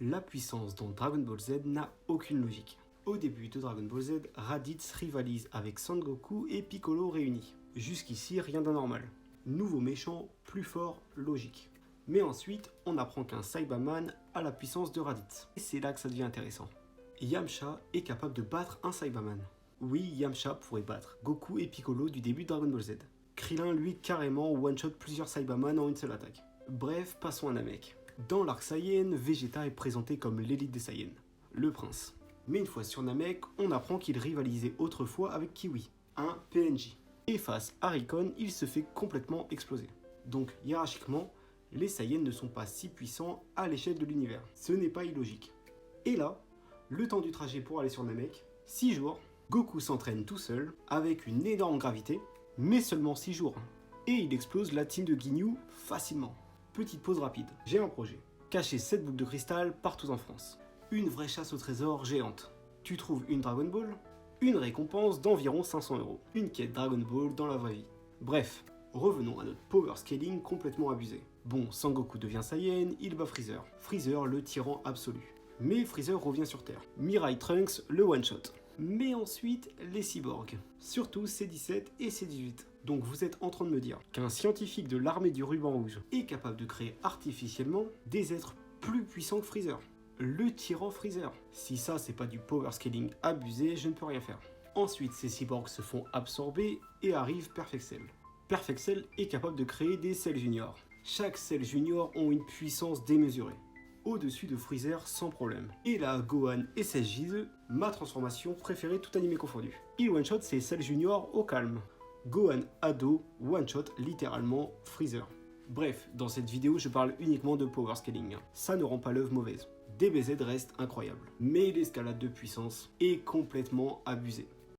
La puissance dans Dragon Ball Z n'a aucune logique. Au début de Dragon Ball Z, Raditz rivalise avec Sangoku et Piccolo réunis. Jusqu'ici, rien d'anormal. Nouveau méchant, plus fort, logique. Mais ensuite, on apprend qu'un Saibaman a la puissance de Raditz. Et c'est là que ça devient intéressant. Yamcha est capable de battre un Saibaman. Oui, Yamcha pourrait battre Goku et Piccolo du début de Dragon Ball Z. Krillin, lui, carrément one-shot plusieurs Saibaman en une seule attaque. Bref, passons à Namek. Dans l'arc Saiyan, Vegeta est présenté comme l'élite des Saiyans, le prince. Mais une fois sur Namek, on apprend qu'il rivalisait autrefois avec Kiwi, un PNJ. Et face à Rikon, il se fait complètement exploser. Donc hiérarchiquement, les Saiyans ne sont pas si puissants à l'échelle de l'univers. Ce n'est pas illogique. Et là, le temps du trajet pour aller sur Namek, 6 jours, Goku s'entraîne tout seul, avec une énorme gravité, mais seulement 6 jours. Et il explose la team de Ginyu facilement. Petite pause rapide, j'ai un projet. Cacher 7 boucles de cristal partout en France. Une vraie chasse au trésor géante. Tu trouves une Dragon Ball, une récompense d'environ 500 €. Une quête Dragon Ball dans la vraie vie. Bref, revenons à notre power scaling complètement abusé. Bon, Sangoku devient Saiyan, il bat Freezer. Freezer le tyran absolu. Mais Freezer revient sur Terre. Mirai Trunks le one-shot. Mais ensuite, les cyborgs. Surtout C17 et C18. Donc vous êtes en train de me dire qu'un scientifique de l'armée du ruban rouge est capable de créer artificiellement des êtres plus puissants que Freezer. Le tyran Freezer. Si ça c'est pas du power scaling abusé, je ne peux rien faire. Ensuite, ces cyborgs se font absorber et arrive Perfect Cell. Perfect Cell est capable de créer des Cell Junior. Chaque Cell Junior ont une puissance démesurée. Au-dessus de Freezer sans problème. Et là, Gohan et 16J2, ma transformation préférée tout animé confondu. Il one-shot ses Cell Junior au calme. Gohan ado one-shot littéralement Freezer. Bref, dans cette vidéo, je parle uniquement de power scaling. Ça ne rend pas l'œuvre mauvaise. DBZ reste incroyable. Mais l'escalade de puissance est complètement abusée.